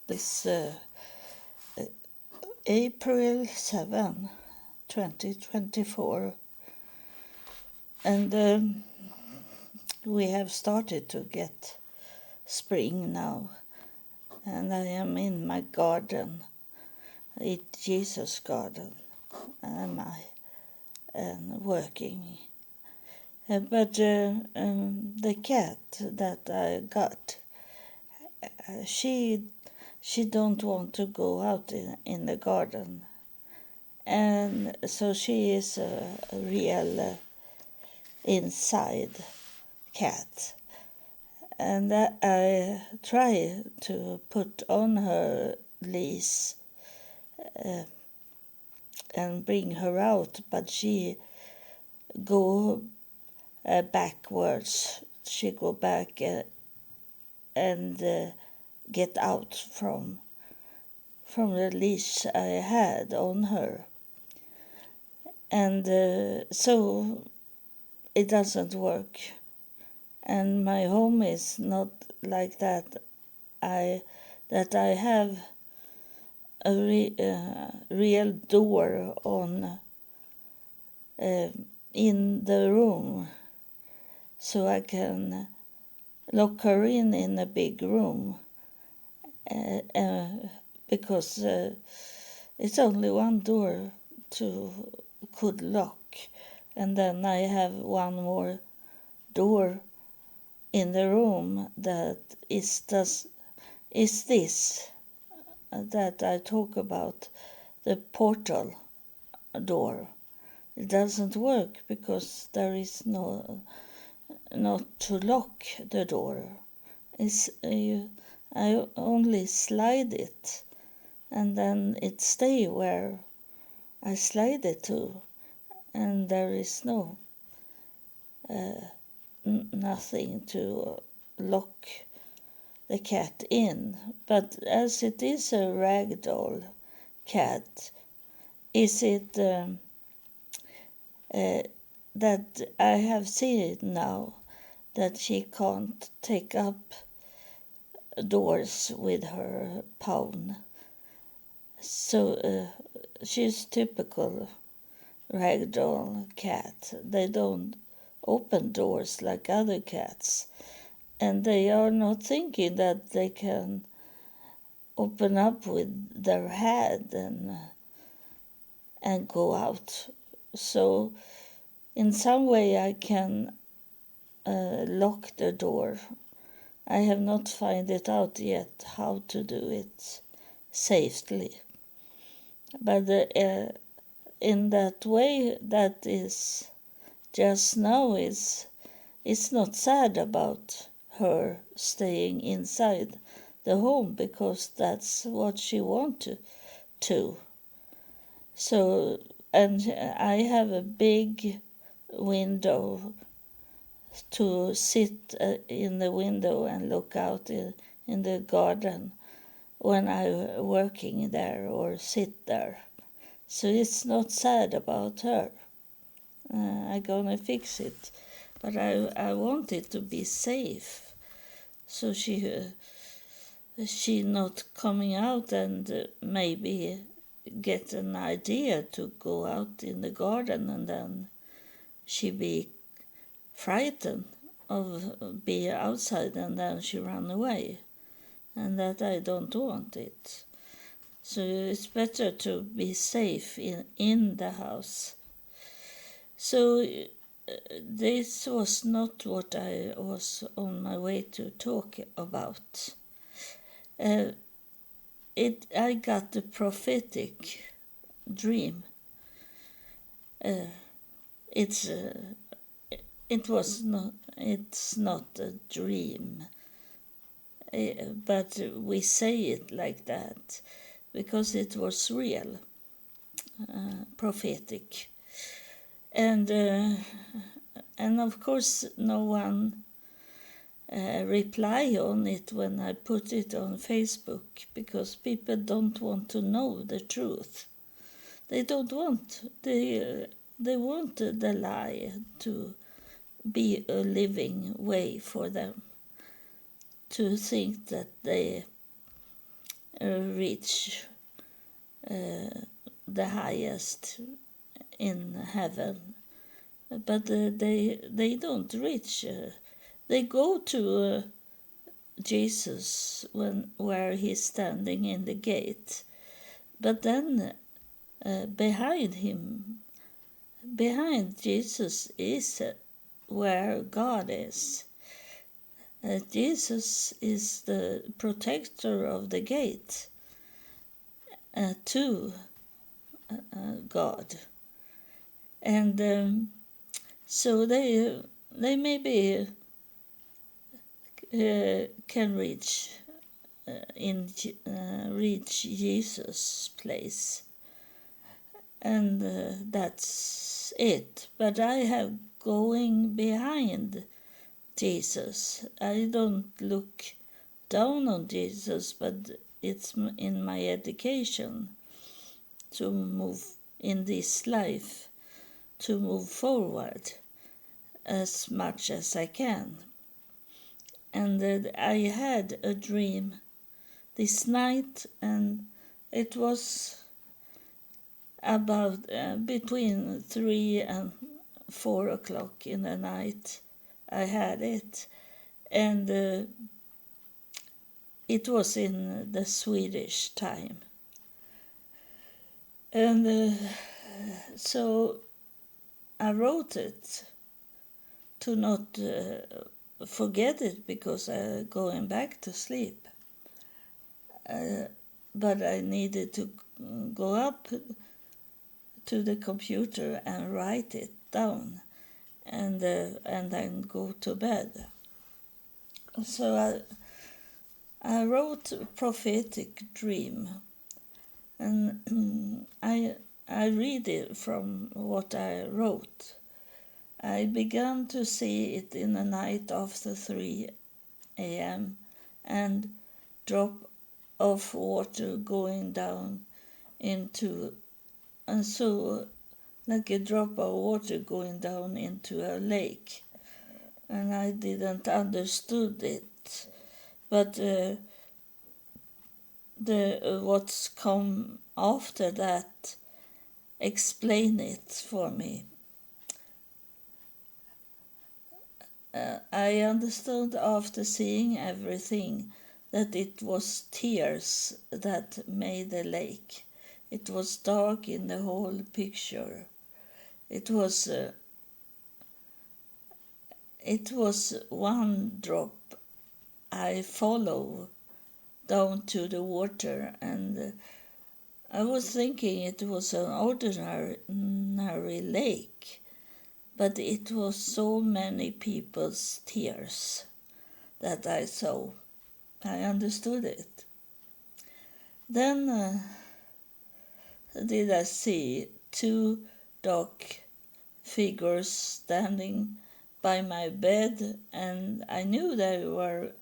this April 7, 2024, and we have started to get spring now, and I am in my garden. It's Jesus' garden, am I, and working. But the cat that I got, she don't want to go out in the garden, and so she is a real inside cat. And I try to put on her leash and bring her out, but she go backwards. She go back and get out from the leash I had on her. And so it doesn't work. And my home is not like that. I have a real door on in the room, so I can lock her in a big room, because it's only one door could lock, and then I have one more door in the room that is this that I talk about, the portal door. It doesn't work because there is not to lock the door. I only slide it, and then it stay where I slide it to, and there is nothing to lock the cat in. But as it is a ragdoll cat, is it that I have seen now that she can't take up doors with her pawn. So she's typical ragdoll cat. They don't open doors like other cats, and they are not thinking that they can open up with their head and go out. So in some way I can lock the door. I have not found it out yet how to do it safely. But in that way, that is just now it's not sad about her staying inside the home, because that's what she wanted to. So, and I have a big window to sit in the window and look out in the garden when I'm working there or sit there. So it's not sad about her. I'm gonna fix it, but I want it to be safe, so she not coming out and maybe get an idea to go out in the garden, and then she be frightened of being outside and then she run away, and that I don't want it. So it's better to be safe in the house. So this was not what I was on my way to talk about. I got the prophetic dream. It's not a dream, but we say it like that because it was real, prophetic. And of course no one reply on it when I put it on Facebook, because people don't want to know the truth. They don't want, they want the lie to be a living way for them, to think that they reach the highest in heaven, but they don't reach. They go to Jesus where he's standing in the gate, but then behind Jesus is where God is. Jesus is the protector of the gate to God, and so they maybe can reach reach Jesus' place, and that's it. But I have going behind Jesus. I don't look down on Jesus, but it's in my education to move in this life, to move forward as much as I can. And I had a dream this night, and it was about between 3 and 4 o'clock in the night. I had it, and it was in the Swedish time. And so I wrote it to not forget it, because I'm going back to sleep. But I needed to go up to the computer and write it down, and then go to bed. So I wrote Prophetic Dream, and I read it from what I wrote. I began to see it in the night after 3 a.m. and drop of water going down into, and so like a drop of water going down into a lake. And I didn't understood it, but the what's come after that explain it for me. I understood after seeing everything that it was tears that made the lake. It was dark in the whole picture. It was one drop I follow down to the water, and I was thinking it was an ordinary lake, but it was so many people's tears that I saw. I understood it. Then did I see 2 dark figures standing by my bed, and I knew they were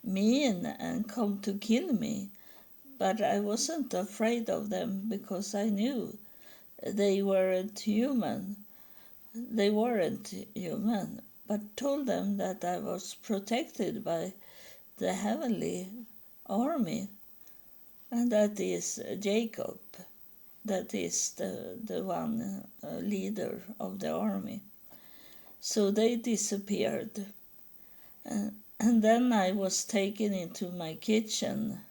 mean and come to kill me, but I wasn't afraid of them because I knew they weren't human. They weren't human, but told them that I was protected by the heavenly army, and that is Jacob, that is the one leader of the army. So they disappeared. And then I was taken into my kitchen,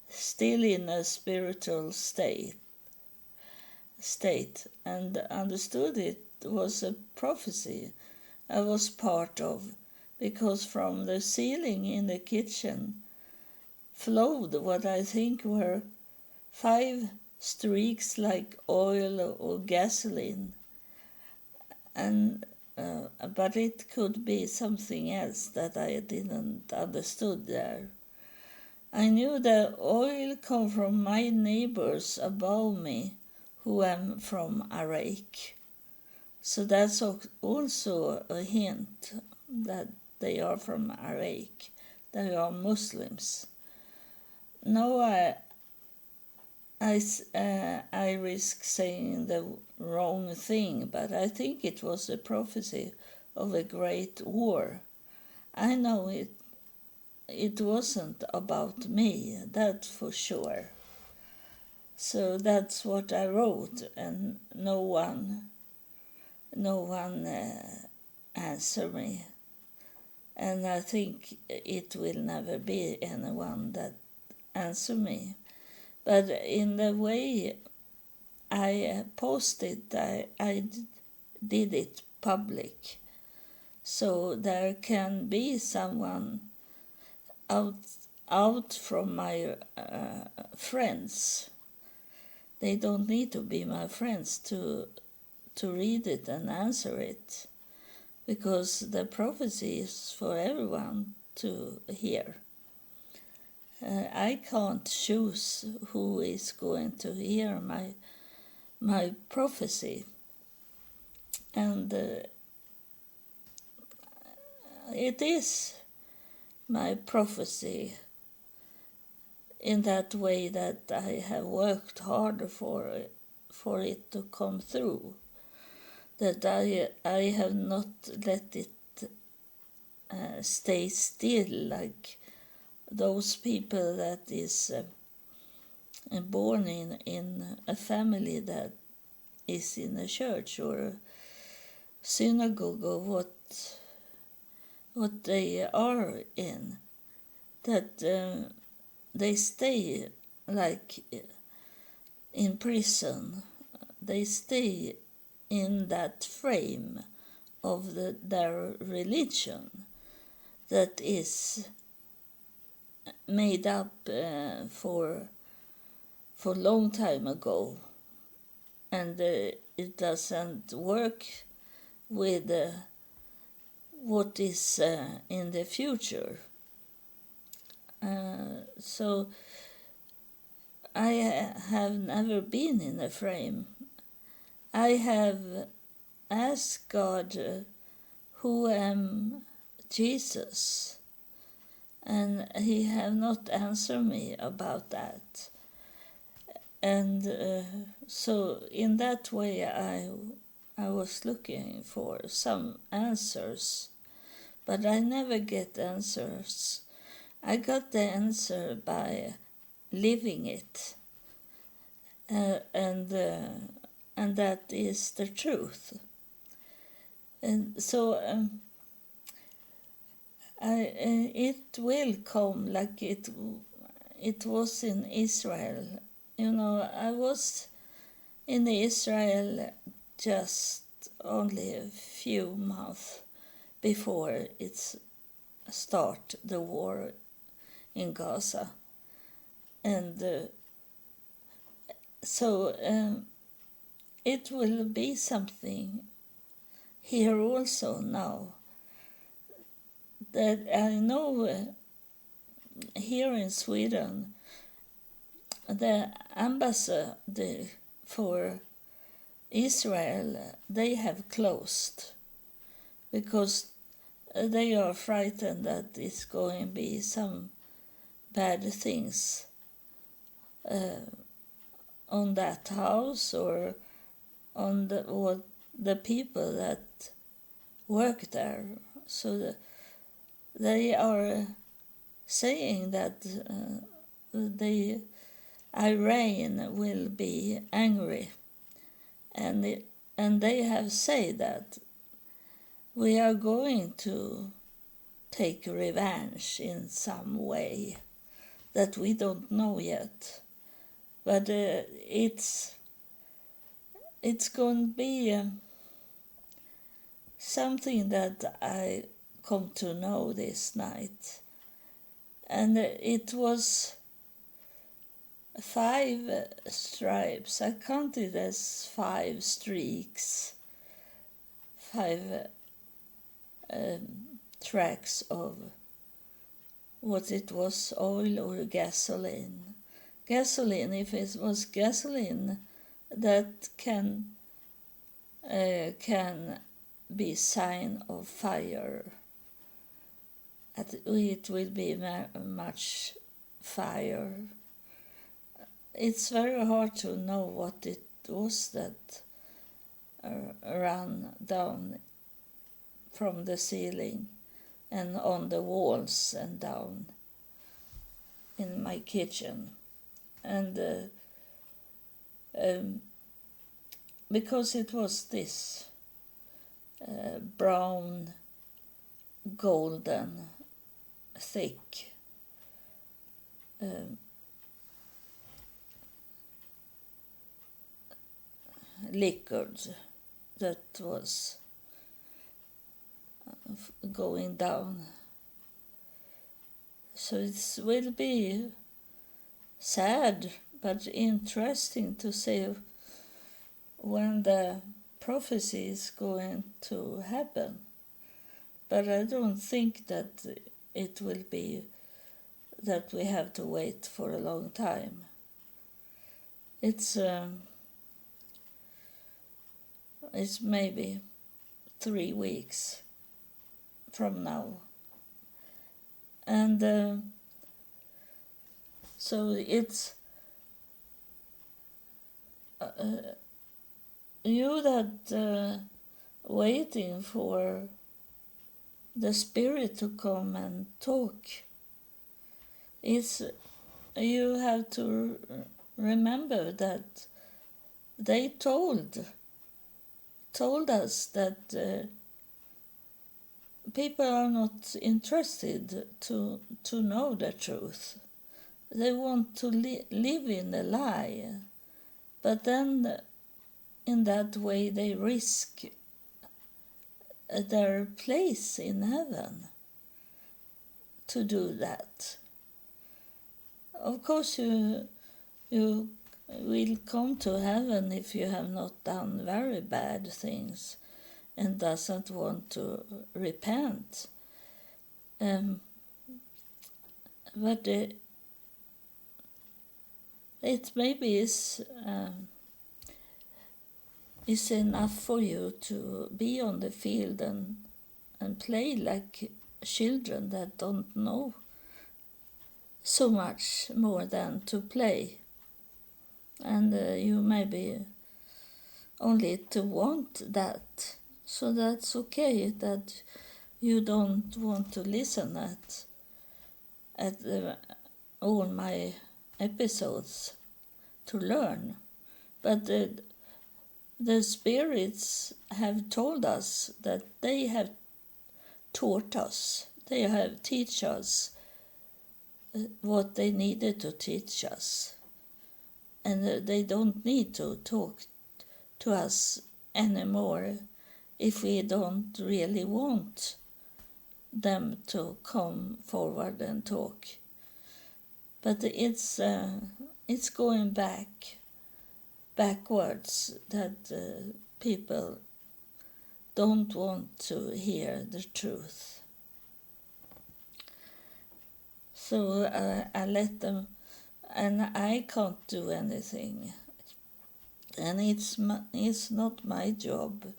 still in a spiritual state, and understood it was a prophecy I was part of, because from the ceiling in the kitchen flowed what I think were 5 streaks like oil or gasoline, and but it could be something else that I didn't understood there. I knew the oil come from my neighbors above me, who am from Iraq. So that's also a hint that they are from Iraq. They are Muslims. Now I risk saying the wrong thing, but I think it was a prophecy of a great war. I know it it wasn't about me, that for sure. So that's what I wrote, and no one answered me. And I think it will never be anyone that answer me. But in the way I posted, I did it public. So there can be someone out from my friends. They don't need to be my friends to read it and answer it, because the prophecy is for everyone to hear. I can't choose who is going to hear my prophecy, and it is my prophecy in that way that I have worked hard for it to come through, that I have not let it stay still like those people that is born in a family that is in a church or a synagogue or what they are in, that they stay like in prison. They stay in that frame of their religion that is made up for long time ago, and it doesn't work with what is in the future. So I have never been in a frame. I have asked God, who am Jesus? And he have not answered me about that. And so in that way I was looking for some answers, but I never get answers. I got the answer by living it, and that is the truth. And so it will come like it was in Israel. You know, I was in Israel just only a few months before it start the war in Gaza, and so it will be something here also now, that I know here in Sweden the ambassador for Israel, they have closed because they are frightened that it's going to be some bad things on that house or on the people that work there. So they are saying that the Iran will be angry, and they have said that we are going to take revenge in some way that we don't know yet, but it's going to be something that I come to know this night, and it was 5 stripes. I counted as 5 streaks, 5 tracks of what it was, oil or gasoline. Gasoline, if it was gasoline, that can be sign of fire. It will be much fire. It's very hard to know what it was that ran down from the ceiling and on the walls and down. in my kitchen, and because it was this brown, golden, thick liquid that was going down. So it will be sad but interesting to see when the prophecy is going to happen. But I don't think that it will be that we have to wait for a long time. It's maybe 3 weeks from now. And so it's you that waiting for the Spirit to come and talk. You have to remember that they told us that people are not interested to know the truth. They want to live in a lie. But then in that way they risk their place in heaven to do that. Of course you will come to heaven if you have not done very bad things and doesn't want to repent. But it maybe is enough for you to be on the field and play like children that don't know so much more than to play. And you maybe only to want that. So that's okay that you don't want to listen at all my episodes to learn. But the spirits have told us that they have taught us, they have teach us what they needed to teach us. And they don't need to talk to us anymore if we don't really want them to come forward and talk. But it's going backwards that people don't want to hear the truth. So I let them, and I can't do anything. And it's not my job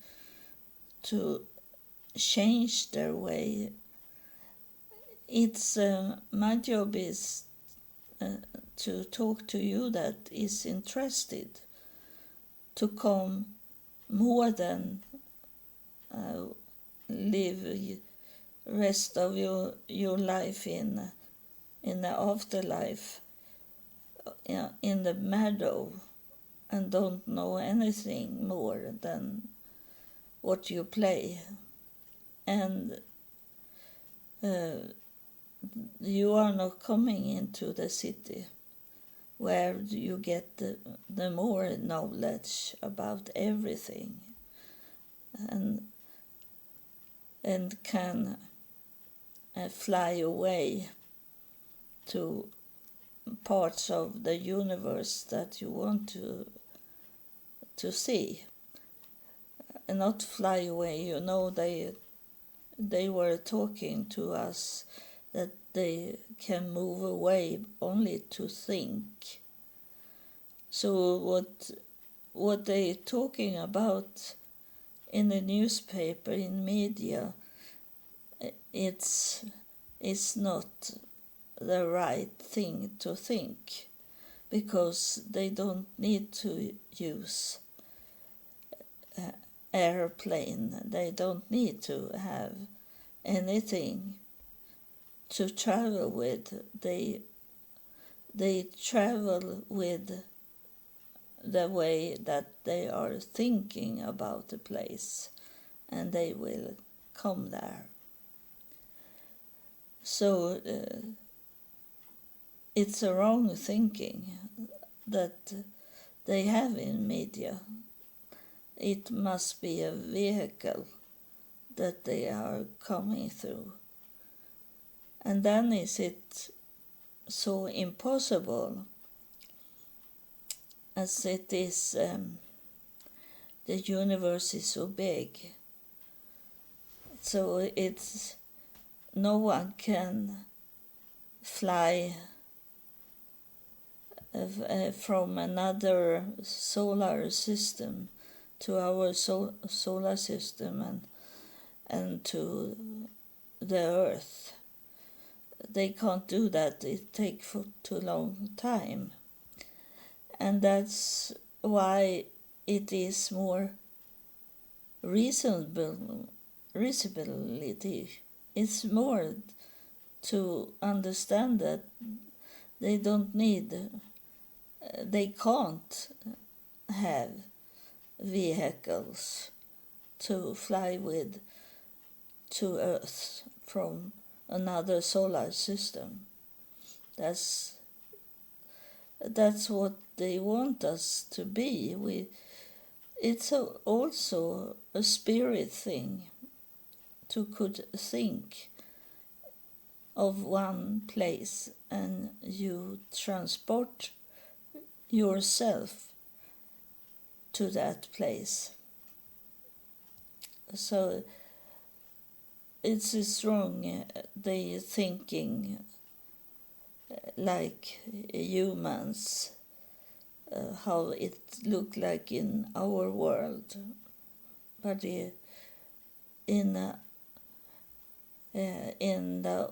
to change their way. It's my job is to talk to you that is interested to come more than live rest of your life in the afterlife in the meadow and don't know anything more than what you play. And you are not coming into the city where you get the more knowledge about everything and can fly away to parts of the universe that you want to see. And not fly away, they were talking to us that they can move away only to think. So what they talking about in the newspaper, in media, it's not the right thing to think, because they don't need to use airplane. They don't need to have anything to travel with. They they travel with the way that they are thinking about the place, and they will come there. So it's a wrong thinking that they have in media. It must be a vehicle that they are coming through. And then is it so impossible as it is, the universe is so big. So it's no one can fly from another solar system to our solar system and to the Earth. They can't do that. It takes for too long time. And that's why it is more reasonability. It's more to understand that they can't have vehicles to fly with to Earth from another solar system. That's what they want us to be. It's also a spirit thing to could think of one place and you transport yourself to that place. So it's strong, they thinking like humans, how it looked like in our world, but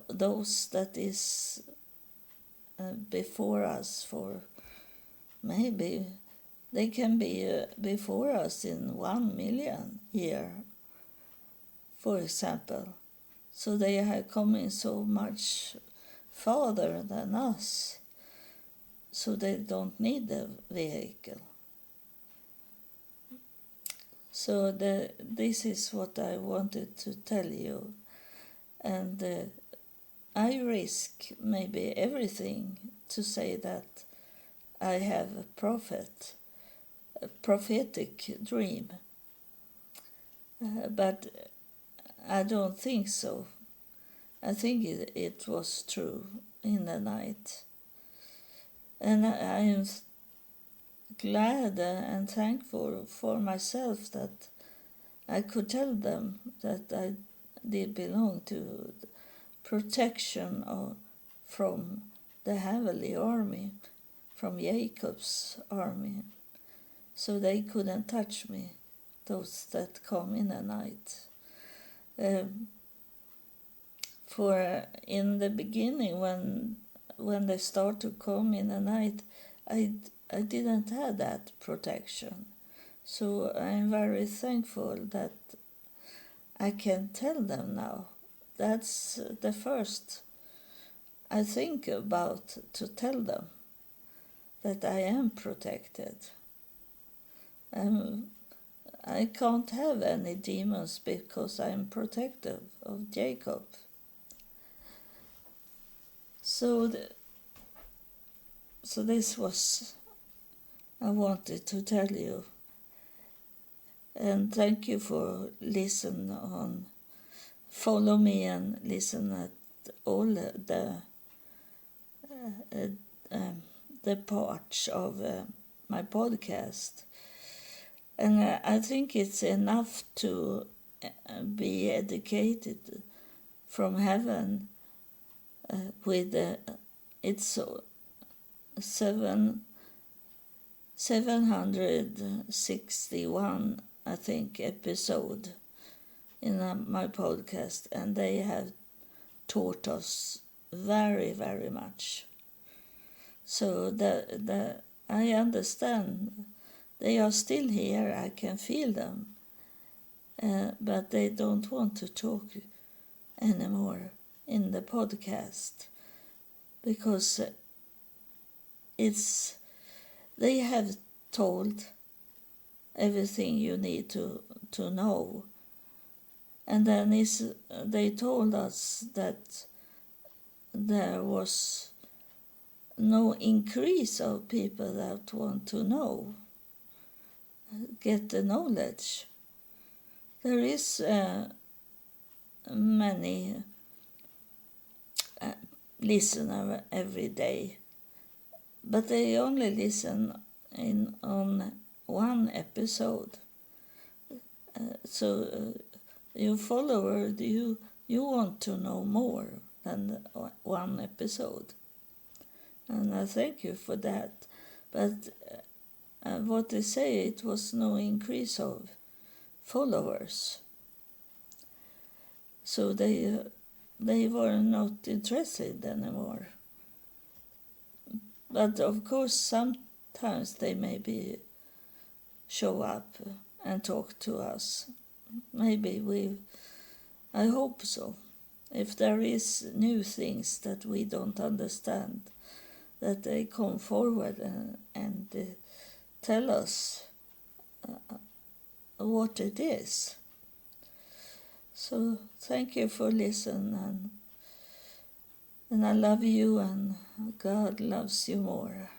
those that is before us, for maybe they can be before us in 1 million year, for example. So they are coming so much farther than us, so they don't need a vehicle. So this is what I wanted to tell you, and I risk maybe everything to say that I have a prophetic dream, but I don't think so. I think it was true in the night. And I am glad and thankful for myself that I could tell them that I did belong to protection from the heavenly army, from Jacob's army. So they couldn't touch me, those that come in the night. For in the beginning, when they start to come in the night, I didn't have that protection. So I'm very thankful that I can tell them now. That's the first I think about, to tell them that I am protected. I can't have any demons because I'm protective of Jacob. So this was I wanted to tell you. And thank you for listening on. Follow me and listen at all the parts of my podcast. And I think it's enough to be educated from heaven with it's 761, I think, episode in my podcast, and they have taught us very, very much. So I understand they are still here. I can feel them, but they don't want to talk anymore in the podcast because it's they have told everything you need to know. And then they told us that there was no increase of people that want to know, get the knowledge. There is many listener every day, but they only listen on one episode. So your follower, you want to know more than one episode, and I thank you for that. But what they say, it was no increase of followers, so they were not interested anymore. But of course, sometimes they maybe show up and talk to us. Maybe I hope so. If there is new things that we don't understand, that they come forward and tell us what it is. So thank you for listening, and I love you, and God loves you more.